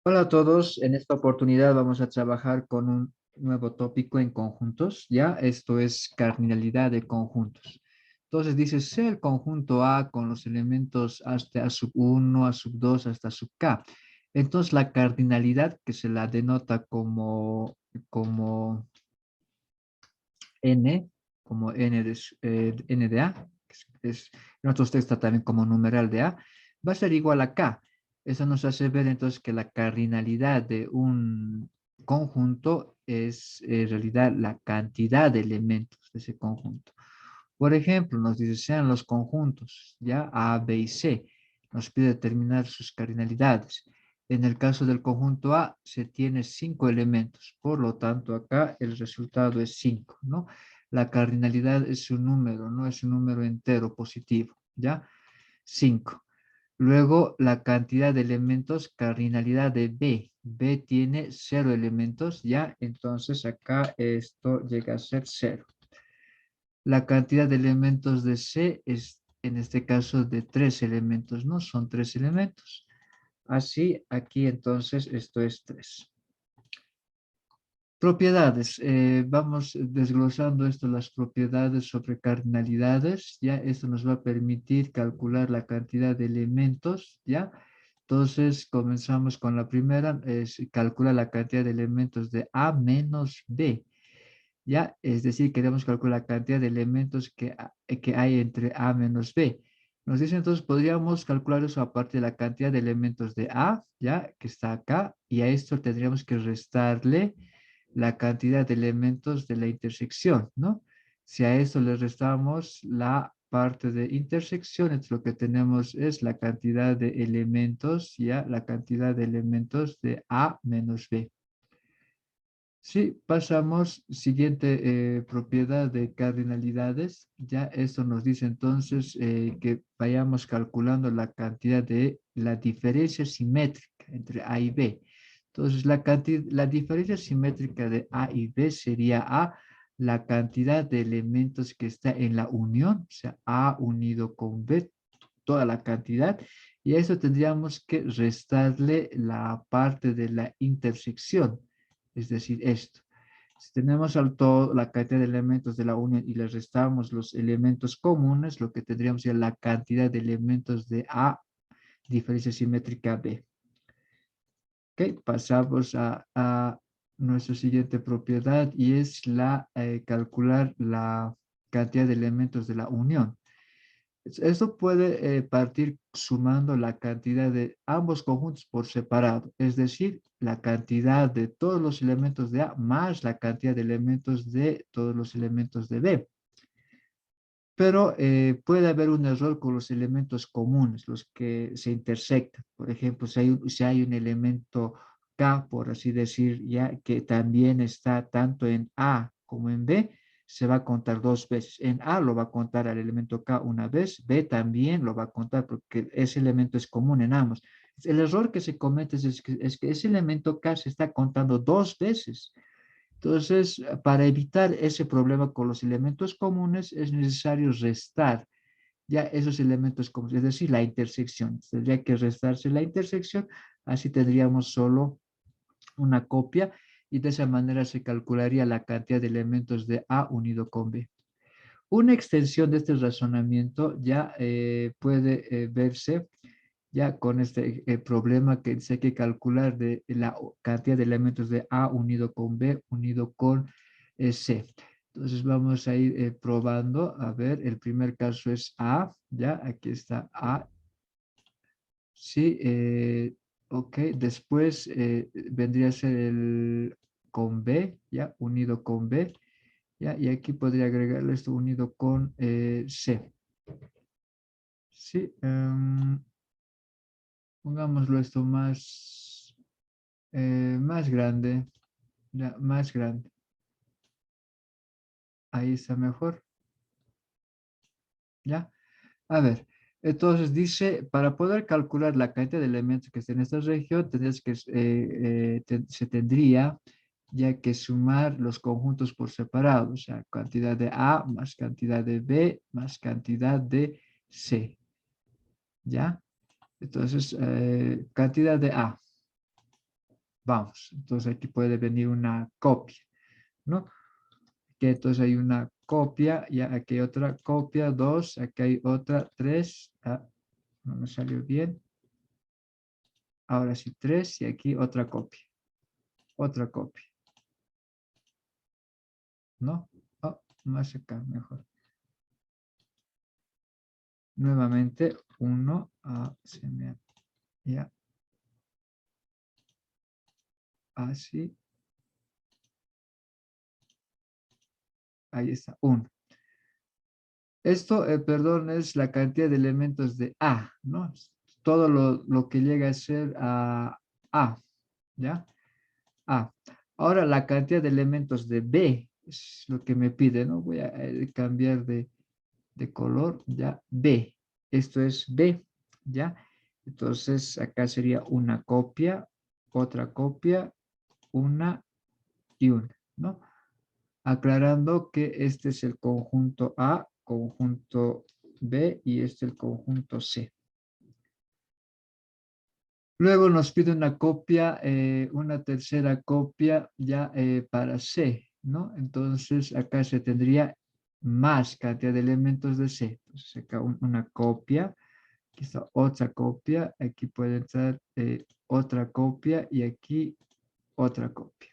Hola a todos, en esta oportunidad vamos a trabajar con un nuevo tópico en conjuntos, ¿ya? Esto es cardinalidad de conjuntos. Entonces dice, sea el conjunto A con los elementos hasta A sub 1, A sub 2, hasta sub K. Entonces la cardinalidad que se la denota como N, como N N de A, en otros textos también como numeral de A, va a ser igual a K. Eso nos hace ver entonces que la cardinalidad de un conjunto es en realidad la cantidad de elementos de ese conjunto. Por ejemplo, nos dice sean los conjuntos, ya A, B y C. Nos pide determinar sus cardinalidades. En el caso del conjunto A se tiene 5 elementos, por lo tanto acá el resultado es 5, ¿no? La cardinalidad es un número, no es un número entero positivo, ¿ya? 5. Luego la cantidad de elementos, cardinalidad de B. B tiene 0 elementos, ¿ya? Entonces acá esto llega a ser 0. La cantidad de elementos de C es en este caso de 3 elementos, ¿no? Son 3 elementos. Así, aquí entonces esto es 3. Propiedades. Vamos desglosando esto, las propiedades sobre cardinalidades. Ya esto nos va a permitir calcular la cantidad de elementos. Ya. Entonces comenzamos con la primera. Calcula la cantidad de elementos de A menos B. Ya, es decir, queremos calcular la cantidad de elementos que hay entre A menos B. Nos dice entonces, podríamos calcular eso a partir de la cantidad de elementos de A, ya, que está acá, y a esto tendríamos que restarle la cantidad de elementos de la intersección, ¿no? Si a esto le restamos la parte de intersección, entonces lo que tenemos es la cantidad de elementos, ya, la cantidad de elementos de A menos B. Sí, pasamos, siguiente propiedad de cardinalidades. Ya esto nos dice entonces que vayamos calculando la cantidad de la diferencia simétrica entre A y B. Entonces, la diferencia simétrica de A y B sería A, la cantidad de elementos que está en la unión, o sea, A unido con B, toda la cantidad. Y a eso tendríamos que restarle la parte de la intersección, es decir, esto. Si tenemos la cantidad de elementos de la unión y le restamos los elementos comunes, lo que tendríamos es la cantidad de elementos de A, diferencia simétrica B. Ok, pasamos a nuestra siguiente propiedad y es calcular la cantidad de elementos de la unión. Esto puede partir sumando la cantidad de ambos conjuntos por separado, es decir, la cantidad de todos los elementos de A más la cantidad de elementos de todos los elementos de B. Pero puede haber un error con los elementos comunes, los que se intersectan. Por ejemplo, si hay un elemento K, por así decir, ya que también está tanto en A como en B, se va a contar dos veces. En A lo va a contar al elemento K una vez, B también lo va a contar porque ese elemento es común en ambos. El error que se comete es que ese elemento K se está contando dos veces. Entonces, para evitar ese problema con los elementos comunes, es necesario restar ya esos elementos comunes, es decir, la intersección. Tendría que restarse la intersección, así tendríamos solo una copia y de esa manera se calcularía la cantidad de elementos de A unido con B. Una extensión de este razonamiento ya puede verse ya con este problema que hay que calcular de la cantidad de elementos de A unido con B unido con C. Entonces vamos a ir probando. A ver, el primer caso es A, ya, aquí está A. Sí, ok. Después vendría a ser el con B, ya, unido con B. Ya, y aquí podría agregarle esto unido con C. Sí, pongámoslo esto más grande, ya, más grande. Ahí está mejor, ¿ya? A ver, entonces dice, para poder calcular la cantidad de elementos que está en esta región, se tendría ya que sumar los conjuntos por separado, o sea, cantidad de A más cantidad de B más cantidad de C, ¿ya? Entonces, cantidad de A. Vamos, entonces aquí puede venir una copia, ¿no? Que entonces hay una copia, ya aquí hay otra copia, 2, aquí hay otra, 3, no me salió bien. Ahora sí, 3 y aquí otra copia, ¿no? Oh, más acá, mejor. Nuevamente, 1, ya, así, ahí está, 1. Esto, perdón, es la cantidad de elementos de A, ¿no? Todo lo que llega a ser A, ¿ya? A. Ahora la cantidad de elementos de B es lo que me pide, ¿no? Voy a cambiar de color, ya, B. Esto es B, ¿ya? Entonces acá sería una copia, otra copia, una y una, ¿no? Aclarando que este es el conjunto A, conjunto B y este es el conjunto C. Luego nos pide una copia, una tercera copia ya para C, ¿no? Entonces acá se tendría más cantidad de elementos de C. Entonces acá una copia, aquí está otra copia, aquí puede entrar otra copia y aquí otra copia.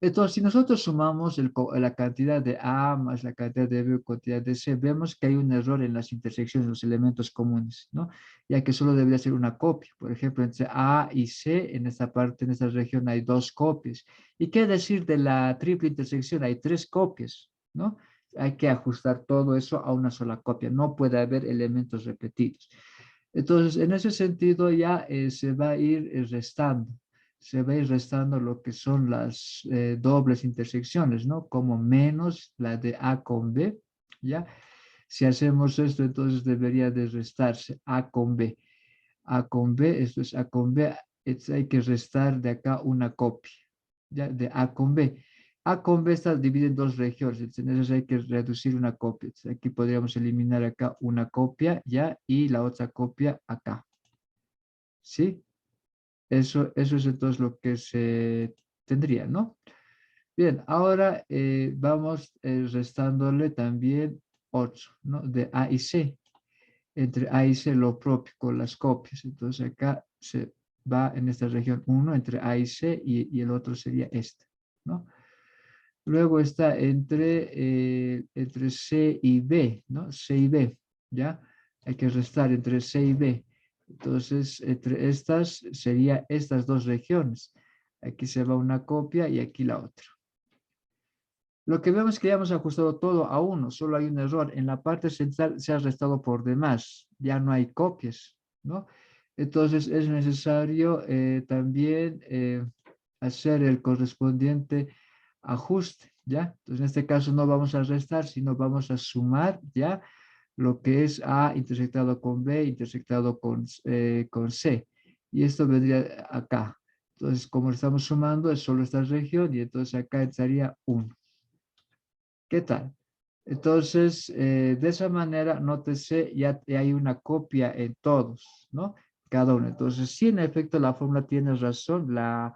Entonces, si nosotros sumamos la cantidad de A más la cantidad de B o cantidad de C, vemos que hay un error en las intersecciones de los elementos comunes, ¿no? Ya que solo debería ser una copia. Por ejemplo, entre A y C, en esta parte, en esta región, hay 2 copias. ¿Y qué decir de la triple intersección? Hay 3 copias, ¿no? Hay que ajustar todo eso a una sola copia. No puede haber elementos repetidos. Entonces, en ese sentido ya se va a ir restando. Se va a ir restando lo que son las dobles intersecciones, ¿no? Como menos la de A con B, ¿ya? Si hacemos esto, entonces debería de restarse A con B. A con B, esto es A con B, hay que restar de acá una copia, ¿ya? De A con B. A con B está dividido en 2 regiones, entonces hay que reducir una copia. Entonces, aquí podríamos eliminar acá una copia, ¿ya? Y la otra copia acá, ¿sí? Eso es entonces lo que se tendría, ¿no? Bien, ahora vamos restándole también 8, ¿no? De A y C. Entre A y C lo propio con las copias. Entonces acá se va en esta región 1 entre A y C y el otro sería este, ¿no? Luego está entre C y B, ¿no? C y B, ¿ya? Hay que restar entre C y B. Entonces, entre estas sería estas 2 regiones. Aquí se va una copia y aquí la otra. Lo que vemos es que ya hemos ajustado todo a 1, solo hay un error. En la parte central se ha restado por demás, ya no hay copias, ¿no? Entonces es necesario también hacer el correspondiente ajuste, ¿ya? Entonces en este caso no vamos a restar, sino vamos a sumar, ¿ya? Lo que es A intersectado con B intersectado con C. Y esto vendría acá. Entonces, como estamos sumando, es solo esta región y entonces acá estaría 1. ¿Qué tal? Entonces, de esa manera, nótese, ya hay una copia en todos, ¿no? Cada uno. Entonces, sí, en efecto, la fórmula tiene razón. La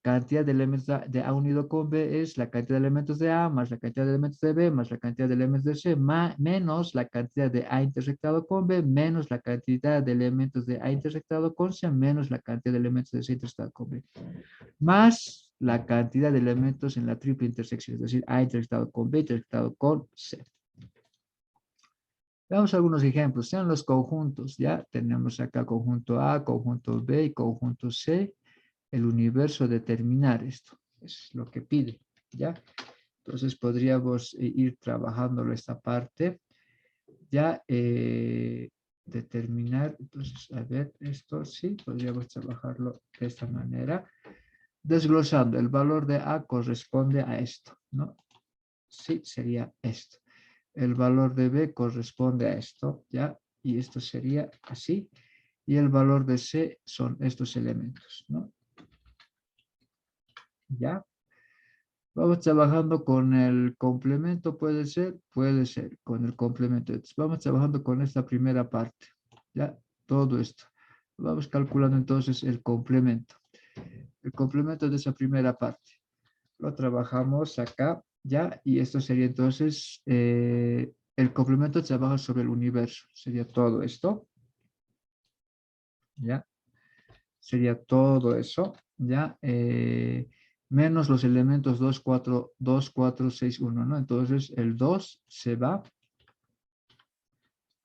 cantidad de elementos de A unido con B es la cantidad de elementos de A más la cantidad de elementos de B más la cantidad de elementos de C menos la cantidad de A intersectado con B menos la cantidad de elementos de A intersectado con C menos la cantidad de elementos de C intersectado con B más la cantidad de elementos en la triple intersección, es decir, A intersectado con B intersectado con C. Veamos algunos ejemplos, sean los conjuntos, ya tenemos acá conjunto A, conjunto B y conjunto C, el universo determinar esto, es lo que pide, ya. Entonces podríamos ir trabajándolo esta parte, ya determinar, entonces a ver, esto sí, podríamos trabajarlo de esta manera. Desglosando, el valor de A corresponde a esto, ¿no? Sí, sería esto. El valor de B corresponde a esto, ¿ya? Y esto sería así. Y el valor de C son estos elementos, ¿no? ¿Ya? Vamos trabajando con el complemento, ¿puede ser? Puede ser, con el complemento. Entonces, vamos trabajando con esta primera parte, ¿ya? Todo esto. Vamos calculando entonces el complemento. El complemento de esa primera parte. Lo trabajamos acá, ¿ya? Y esto sería entonces, el complemento trabaja sobre el universo. Sería todo esto, ¿ya? Sería todo eso, ¿ya? Menos los elementos 2, 4, 6, 1, ¿no? Entonces el 2 se va,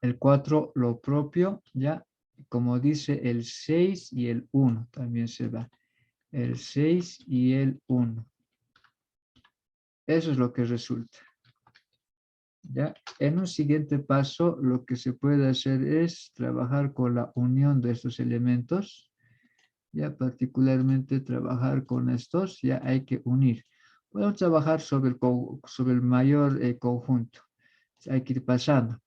el 4 lo propio, ¿ya? Como dice el 6 y el 1 también se va. El 6 y el 1. Eso es lo que resulta. ¿Ya? En un siguiente paso, lo que se puede hacer es trabajar con la unión de estos elementos. Ya particularmente trabajar con estos, ya hay que unir. Podemos trabajar sobre el mayor conjunto. Hay que ir pasando.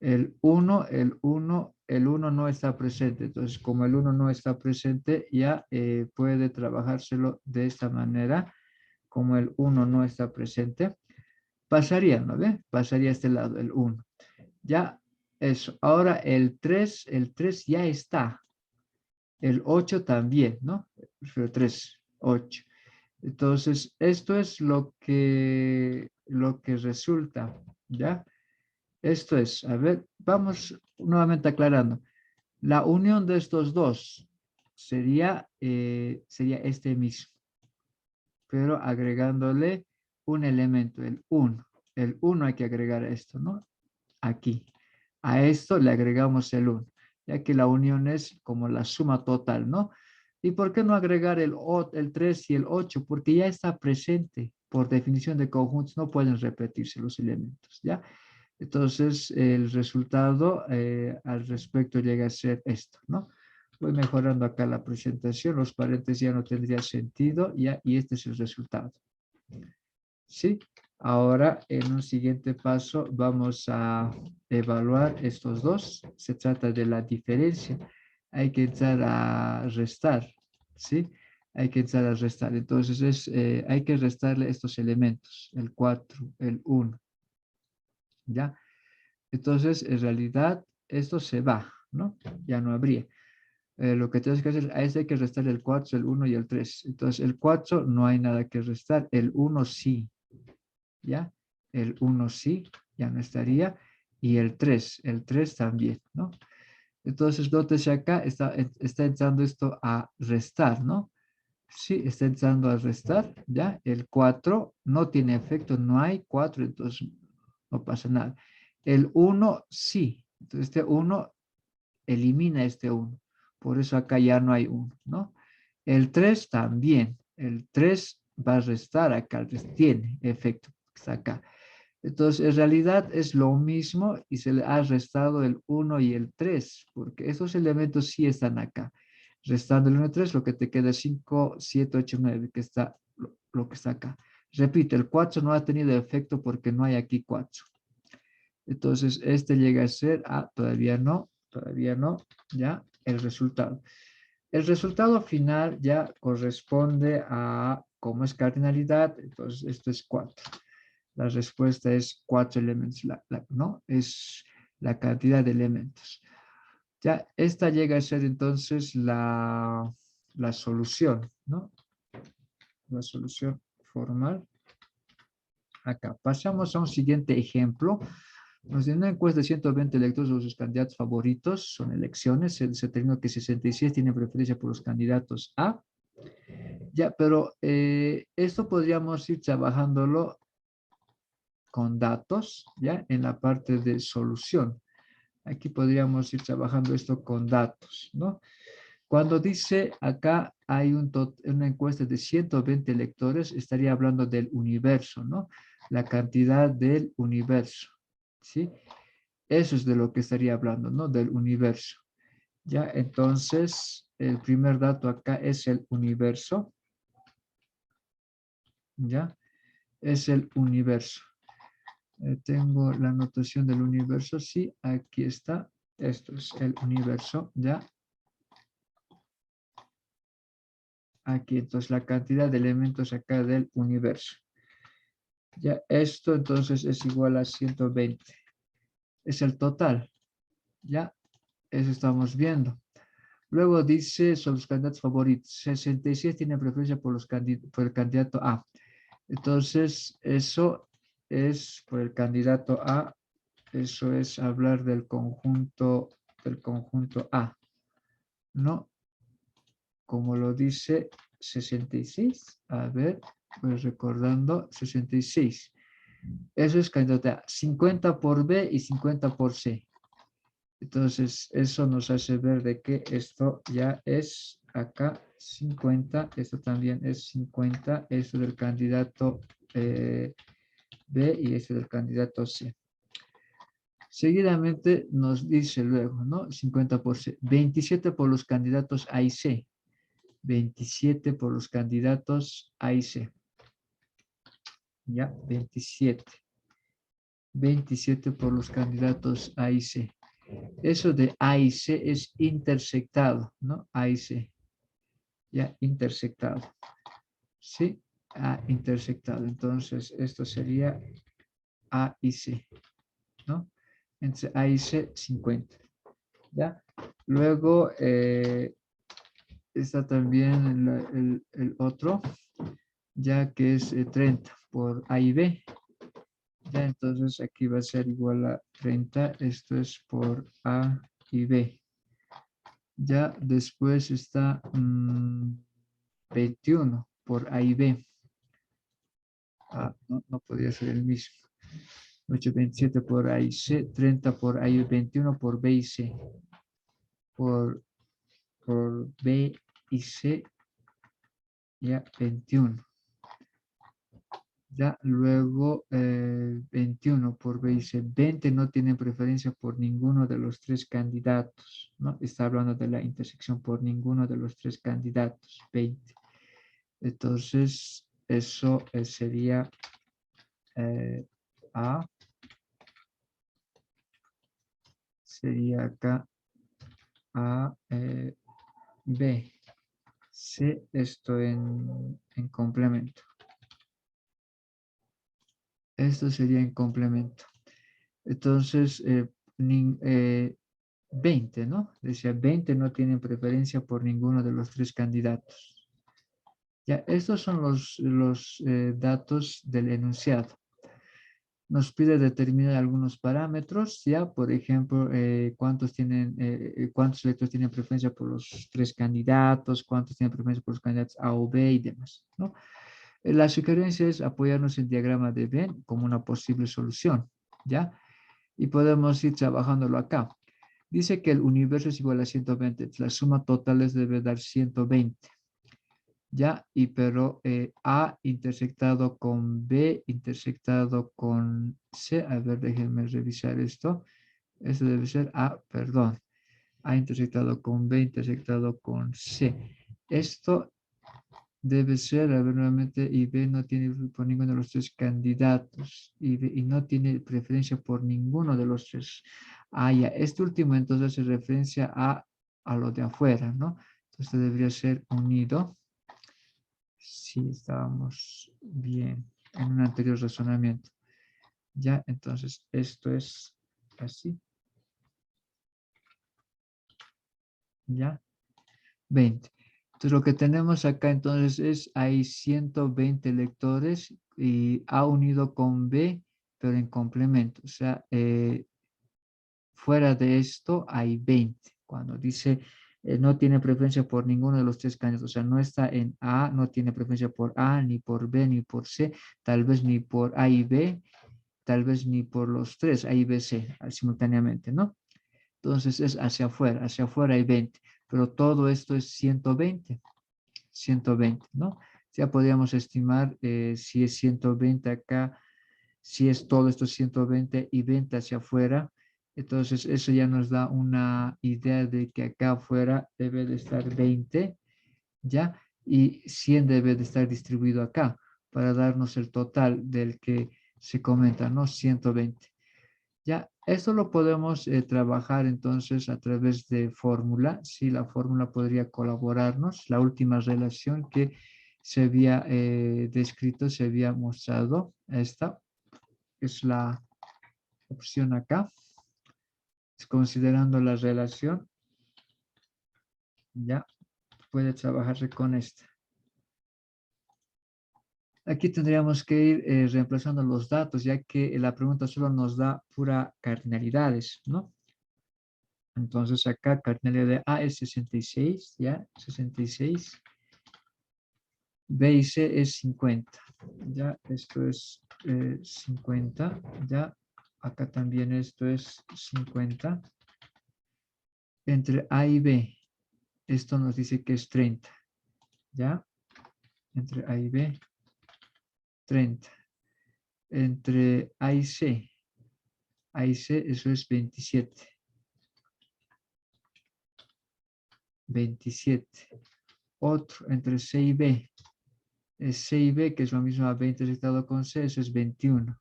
El 1, el 1 no está presente. Entonces, como el 1 no está presente, ya puede trabajárselo de esta manera. Como el 1 no está presente, pasaría, ¿no ve? Pasaría a este lado, el 1. Ya, eso. Ahora el 3 ya está. El 8 también, ¿no? Pero 3, 8. Entonces, esto es lo que resulta, ¿ya? Esto es, a ver, vamos nuevamente aclarando. La unión de estos dos sería este mismo, pero agregándole un elemento, el 1. El 1 hay que agregar a esto, ¿no? Aquí. A esto le agregamos el 1, ya que la unión es como la suma total, ¿no? ¿Y por qué no agregar el 3 y el 8? Porque ya está presente. Por definición de conjuntos no pueden repetirse los elementos, ¿ya? Entonces, el resultado al respecto llega a ser esto, ¿no? Voy mejorando acá la presentación, los paréntesis ya no tendría sentido, ¿ya? Y este es el resultado. ¿Sí? Ahora, en un siguiente paso, vamos a evaluar estos dos. Se trata de la diferencia. Hay que entrar a restar, ¿sí? Hay que entrar a restar. Entonces, hay que restarle estos elementos, el 4, el 1, ¿ya? Entonces, en realidad, esto se va, ¿no? Ya no habría. Lo que tienes que hacer, a este hay que restar el 4, el 1 y el 3. Entonces, el 4 no hay nada que restar, el 1 sí. ¿Ya? El 1 sí, ya no estaría, y el 3 también, ¿no? Entonces, nótese acá, está entrando esto a restar, ¿no? Sí, está entrando a restar, ¿ya? El 4 no tiene efecto, no hay 4, entonces no pasa nada. El 1 sí, entonces este 1 elimina este 1, por eso acá ya no hay 1, ¿no? El 3 también, el 3 va a restar acá, tiene efecto, está acá. Entonces, en realidad es lo mismo y se le ha restado el 1 y el 3, porque esos elementos sí están acá. Restando el 1 y 3, lo que te queda es 5, 7, 8, 9, que está lo que está acá. Repito, el 4 no ha tenido efecto porque no hay aquí 4. Entonces, este llega a ser, todavía no, ya, el resultado. El resultado final ya corresponde a, como es cardinalidad, entonces esto es 4. La respuesta es 4 elementos, ¿no? Es la cantidad de elementos. Ya, esta llega a ser entonces la solución, ¿no? La solución formal. Acá pasamos a un siguiente ejemplo. Nos dio una encuesta de 120 electores sobre sus candidatos favoritos. Son elecciones. Se determinó que 66 tienen preferencia por los candidatos A. Ya, pero esto podríamos ir trabajándolo con datos, ¿ya? En la parte de solución. Aquí podríamos ir trabajando esto con datos, ¿no? Cuando dice acá hay una encuesta de 120 electores, estaría hablando del universo, ¿no? La cantidad del universo, ¿sí? Eso es de lo que estaría hablando, ¿no? Del universo. Ya, entonces, el primer dato acá es el universo, ¿ya? Es el universo. Tengo la notación del universo, sí, aquí está. Esto es el universo, ¿ya? Aquí, entonces, la cantidad de elementos acá del universo. Ya, esto entonces es igual a 120. Es el total, ¿ya? Eso estamos viendo. Luego dice sobre los candidatos favoritos. 66 tienen preferencia por el candidato A. Entonces, eso es por el candidato A. Eso es hablar del conjunto A, ¿no? Como lo dice 66. A ver, pues recordando, 66. Eso es candidato A. 50 por B y 50 por C. Entonces, eso nos hace ver de que esto ya es acá 50, esto también es 50, esto del candidato B y esto del candidato C. Seguidamente nos dice luego, ¿no? 50 por C, 27 por los candidatos A y C. 27 por los candidatos A y C. Ya, 27. 27 por los candidatos A y C. Eso de A y C es intersectado, ¿no? A y C. Ya, intersectado. ¿Sí? A intersectado. Entonces, esto sería A y C, ¿no? Entre A y C, 50. ¿Ya? Luego está también el otro, ya que es 30 por A y B. Ya, entonces aquí va a ser igual a 30. Esto es por A y B. Ya después está 21 por A y B. No podría ser el mismo. 8, 27 por A y C, 30 por A y 21 por B y C. Por B y C, ya 21. Ya luego 21 por B y C. 20 no tiene preferencia por ninguno de los tres candidatos, ¿no? Está hablando de la intersección por ninguno de los tres candidatos. 20. Entonces, eso sería A. Sería acá A, B. C, esto en complemento. Esto sería en complemento. Entonces, 20, ¿no? Decía 20 no tienen preferencia por ninguno de los tres candidatos. Ya, estos son los datos del enunciado. Nos pide determinar algunos parámetros, ya, por ejemplo, cuántos electores tienen preferencia por los tres candidatos, cuántos tienen preferencia por los candidatos A o B y demás, ¿no? La sugerencia es apoyarnos en el diagrama de Venn como una posible solución, ¿ya? Y podemos ir trabajándolo acá. Dice que el universo es igual a 120, la suma total debe dar 120. ¿Ya? Y pero A intersectado con B intersectado con C. A ver, déjenme revisar esto. Esto debe ser A, perdón. A intersectado con B intersectado con C. Esto debe ser, a ver nuevamente, y B no tiene por ninguno de los tres candidatos. Y no tiene preferencia por ninguno de los tres. Ah, ya. Este último entonces hace referencia a lo de afuera, ¿no? Entonces debería ser unido. Sí, estábamos bien en un anterior razonamiento. Ya, entonces esto es así. Ya, 20. Entonces lo que tenemos acá entonces es, hay 120 lectores y A unido con B, pero en complemento. O sea, fuera de esto hay 20. Cuando dice no tiene preferencia por ninguno de los tres candidatos, o sea, no está en A, no tiene preferencia por A, ni por B, ni por C, tal vez ni por A y B, tal vez ni por los tres, A y B, C, simultáneamente, ¿no? Entonces es hacia afuera hay 20, pero todo esto es 120, 120, ¿no? Ya podríamos estimar si es 120 acá, si es todo esto 120 y 20 hacia afuera, entonces eso ya nos da una idea de que acá afuera debe de estar 20, ¿ya? Y 100 debe de estar distribuido acá para darnos el total del que se comenta, ¿no? 120. Ya, esto lo podemos trabajar entonces a través de fórmula. Sí, la fórmula podría colaborarnos. La última relación que se había descrito, se había mostrado. Esta es la opción acá. Considerando la relación Ya puede trabajarse con esta. Aquí tendríamos que ir reemplazando los datos, ya que la pregunta solo nos da pura cardinalidades, ¿no? Entonces acá cardinalidad de A es 66, ¿ya? 66. B y C es 50. Ya, esto es 50. Ya, acá también esto es 50. Entre A y B, esto nos dice que es 30. ¿Ya? Entre A y B, 30. Entre A y C, eso es 27. 27. Otro entre C y B. Es C y B, que es lo mismo a 20 intersectado con C, eso es 21.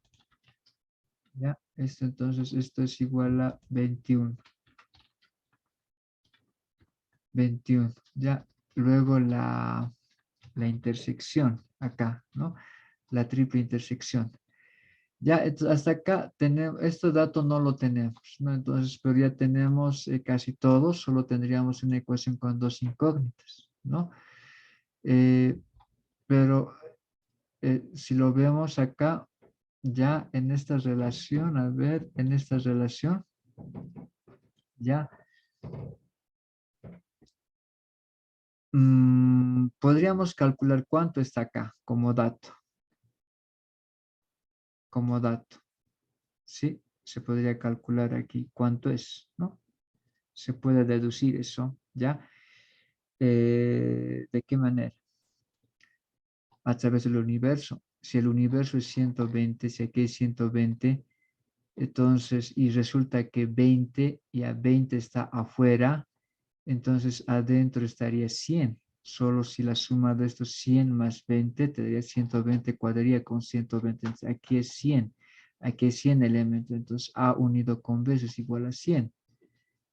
¿Ya? Esto entonces, esto es igual a 21. 21. ¿Ya? Luego la intersección acá, ¿no? La triple intersección. Ya, hasta acá tenemos, este dato no lo tenemos, ¿no? Entonces, pero ya tenemos casi todos, solo tendríamos una ecuación con dos incógnitas, ¿no? Eh, pero si lo vemos acá, ya en esta relación, a ver, en esta relación, ya podríamos calcular cuánto está acá como dato, ¿sí? Se podría calcular aquí cuánto es, ¿no? Se puede deducir eso, ¿ya? ¿De qué manera? A través del universo. Si el universo es 120, si aquí es 120, entonces, y resulta que 20 y a 20 está afuera, entonces adentro estaría 100. Solo si la suma de estos 100 más 20 te daría 120, cuadraría con 120. Entonces, aquí es 100. Aquí es 100 elementos. Entonces, A unido con B es igual a 100.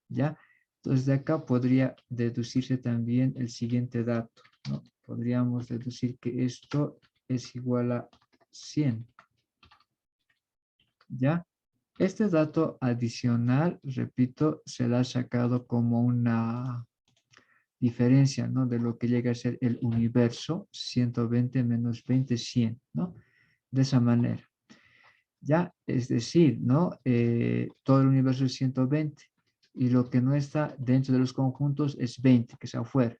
¿Ya? Entonces, de acá podría deducirse también el siguiente dato, ¿no? Podríamos deducir que esto es igual a 100. ¿Ya? Este dato adicional, repito, se lo ha sacado como una diferencia, ¿no? De lo que llega a ser el universo, 120 menos 20, 100, ¿no? De esa manera. Ya, es decir, ¿no? Todo el universo es 120 y lo que no está dentro de los conjuntos es 20, que está afuera.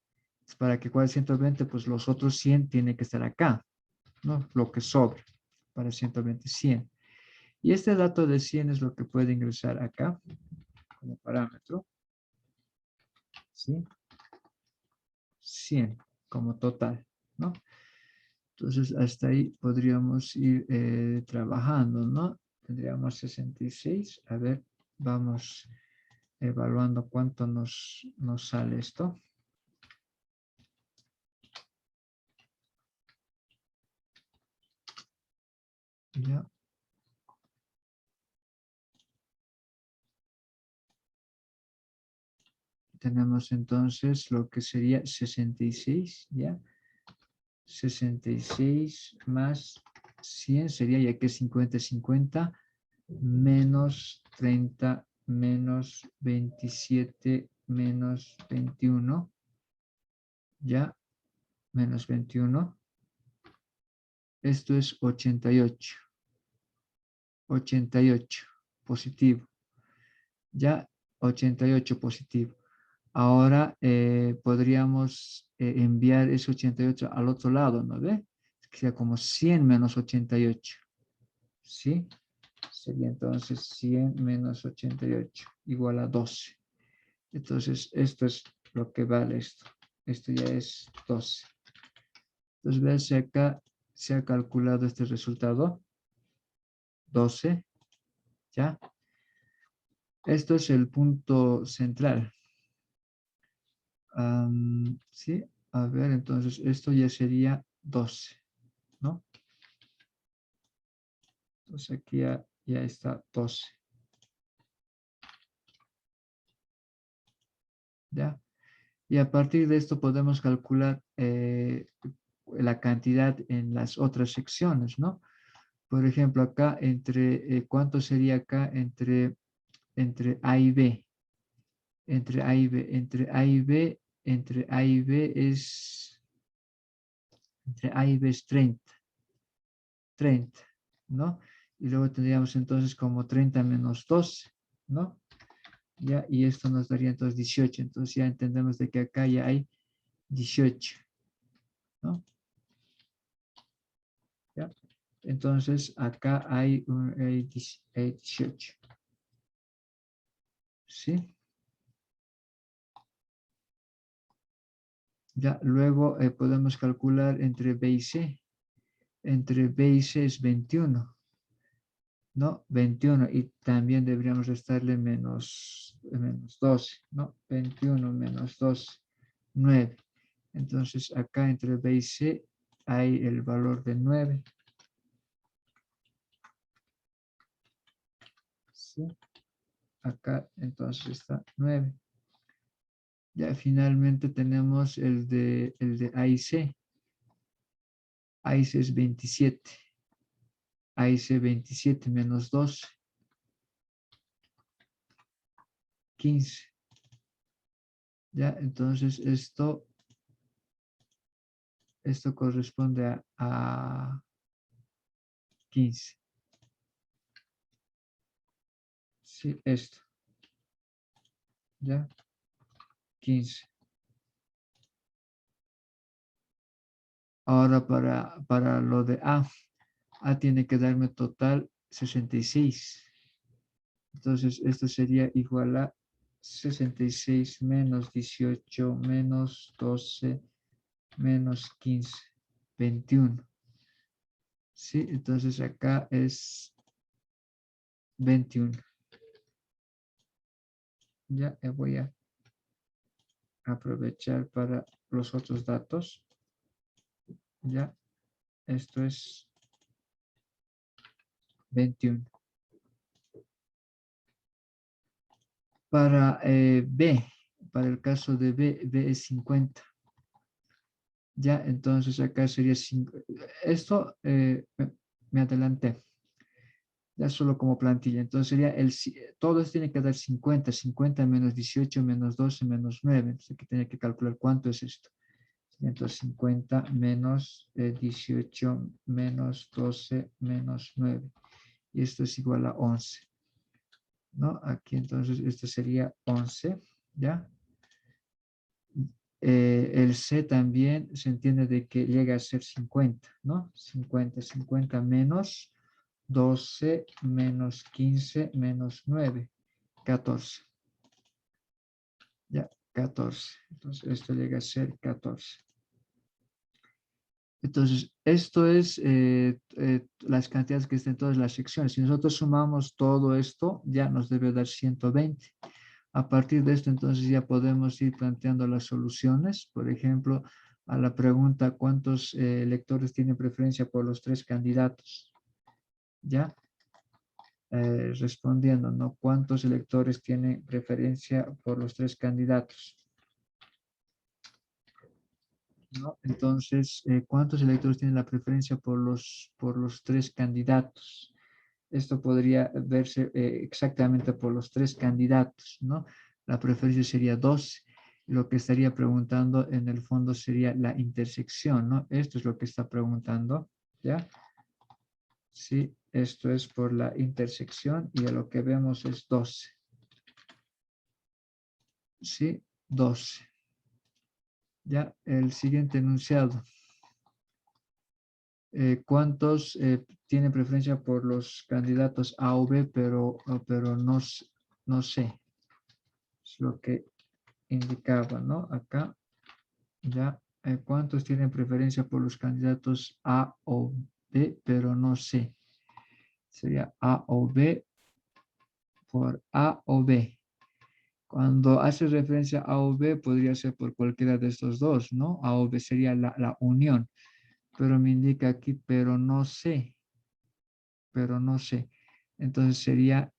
Para que cuadre 120, pues los otros 100 tienen que estar acá, ¿no? Lo que sobra para 120, 100. Y este dato de 100 es lo que puede ingresar acá como parámetro, ¿sí? 100 como total, ¿no? Entonces, hasta ahí podríamos ir trabajando, ¿no? Tendríamos 66. A ver, vamos evaluando cuánto nos sale esto. Ya. Tenemos entonces lo que sería 66, ¿ya? 66 más 100 sería, ya que 50, 50, menos 30, menos 27, menos 21, ¿ya? Menos 21. Esto es 88. 88 positivo. Ya 88 positivo. Ahora podríamos enviar ese 88 al otro lado, ¿no ve? Que sea como 100 menos 88. ¿Sí? Sería entonces 100 menos 88 igual a 12. Entonces, esto es lo que vale esto. Esto ya es 12. Entonces, vean si acá se ha calculado este resultado. 12. ¿Ya? Esto es el punto central. Sí, a ver, entonces esto ya sería 12, ¿no? Entonces aquí ya está 12, ¿ya? Y a partir de esto podemos calcular la cantidad en las otras secciones, ¿no? Por ejemplo, acá ¿cuánto sería acá entre A y B? Entre A y B entre A y B es, entre A y B es 30, 30, ¿no? Y luego tendríamos entonces como 30 menos 12, ¿no? Ya, y esto nos daría entonces 18. Entonces ya entendemos de que acá ya hay 18, ¿no? ¿Ya? Entonces acá hay, hay 18, ¿sí? Ya, luego podemos calcular entre B y C. Entre B y C es 21, ¿no? 21, y también deberíamos restarle menos 12, ¿no? 21 menos 12, 9. Entonces acá entre B y C hay el valor de 9. ¿Sí? Acá entonces está 9. Ya finalmente tenemos el de A y C. A y C es 27. A y C 27 menos 12, 15. Ya, entonces esto corresponde a 15. Sí, esto. Ya, 15. Ahora para lo de A tiene que darme total 66. Entonces esto sería igual a 66 menos 18 menos 12 menos 15, 21. Sí, entonces acá es 21. Ya voy a aprovechar para los otros datos. Ya, esto es 21. Para B, para el caso de B es 50. Ya, entonces acá sería 5. Esto me adelanté. Ya solo como plantilla. Entonces sería todo esto tiene que dar 50. 50 menos 18 menos 12 menos 9. Entonces aquí tenía que calcular cuánto es esto. Entonces 50 menos 18 menos 12 menos 9. Y esto es igual a 11. ¿No? Aquí entonces esto sería 11. ¿Ya? El C también se entiende de que llega a ser 50, ¿no? 50 menos 12 menos 15 menos 9, 14. Ya, 14. Entonces esto llega a ser 14. Entonces, esto es las cantidades que están en todas las secciones. Si nosotros sumamos todo esto, ya nos debe dar 120. A partir de esto, entonces ya podemos ir planteando las soluciones. Por ejemplo, a la pregunta, ¿cuántos electores tienen preferencia por los tres candidatos? ¿Ya? Respondiendo, ¿no? ¿Cuántos electores tienen preferencia por los tres candidatos? ¿No? Entonces, ¿cuántos electores tienen la preferencia por los tres candidatos? Esto podría verse exactamente por los tres candidatos, ¿no? La preferencia sería 12. Lo que estaría preguntando en el fondo sería la intersección, ¿no? Esto es lo que está preguntando, ¿ya? Sí, esto es por la intersección y lo que vemos es 12. Sí, 12. Ya, el siguiente enunciado. ¿Cuántos tienen preferencia por los candidatos A o B, pero no sé? Es lo que indicaba, ¿no? Acá, ya. ¿Cuántos tienen preferencia por los candidatos A o B, pero no sé? Sería A o B por A o B. Cuando hace referencia a A o B, podría ser por cualquiera de estos dos, ¿no? A o B sería la unión, pero me indica aquí, pero no sé. Entonces sería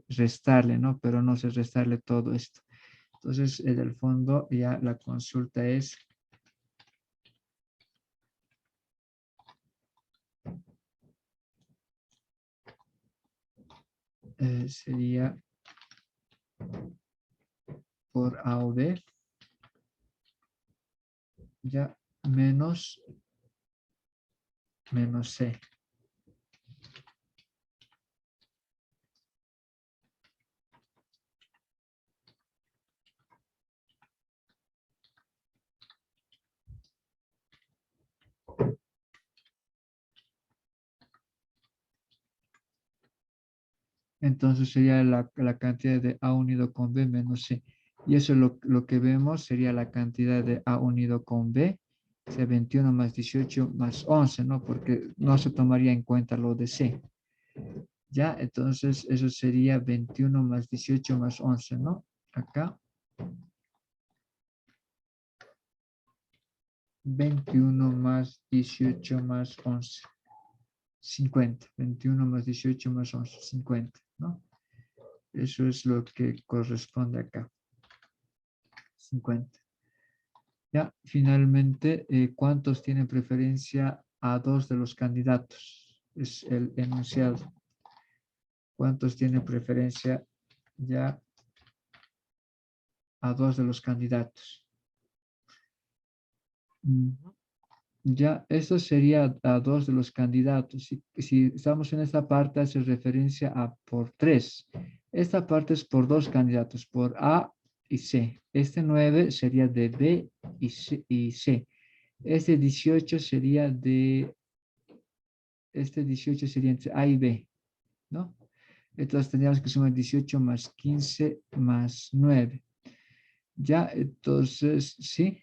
restarle, ¿no? Pero no sé restarle todo esto. Entonces, en el fondo, ya la consulta es sería por A o B. ya menos C. Entonces sería la cantidad de A unido con B menos C. Y eso lo que vemos sería la cantidad de A unido con B, o sea, 21 más 18 más 11, ¿no? Porque no se tomaría en cuenta lo de C. Ya, entonces eso sería 21 más 18 más 11, ¿no? Acá. 21 más 18 más 11. 50. 21 más 18 más 11. 50, ¿no? Eso es lo que corresponde acá. 50. Ya, finalmente, ¿cuántos tienen preferencia a dos de los candidatos? Es el enunciado. ¿Cuántos tienen preferencia ya a dos de los candidatos? Ya, eso sería a dos de los candidatos. Si estamos en esta parte, hace referencia a por tres. Esta parte es por dos candidatos, por A y C. Este 9 sería de B y C. Este 18 sería de... Este 18 sería entre A y B, ¿no? Entonces tendríamos que sumar 18 más 15 más 9. Ya, entonces, sí.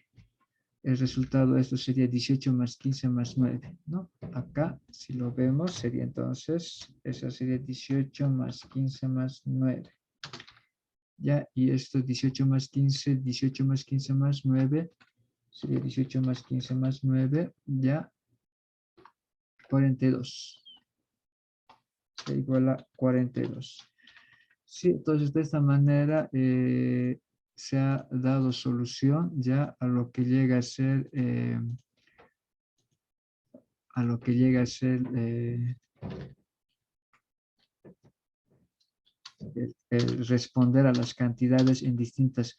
El resultado de esto sería 18 más 15 más 9, ¿no? Acá, si lo vemos, sería entonces, eso sería 18 más 15 más 9. Ya, y esto 18 más 15, 18 más 15 más 9, sería 18 más 15 más 9, ya, 42. Se igual a 42. Sí, entonces de esta manera se ha dado solución ya a lo que llega a ser responder a las cantidades en distintas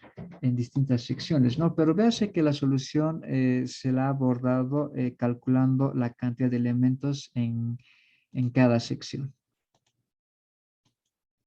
secciones, ¿no? Pero véase que la solución se la ha abordado calculando la cantidad de elementos en cada sección.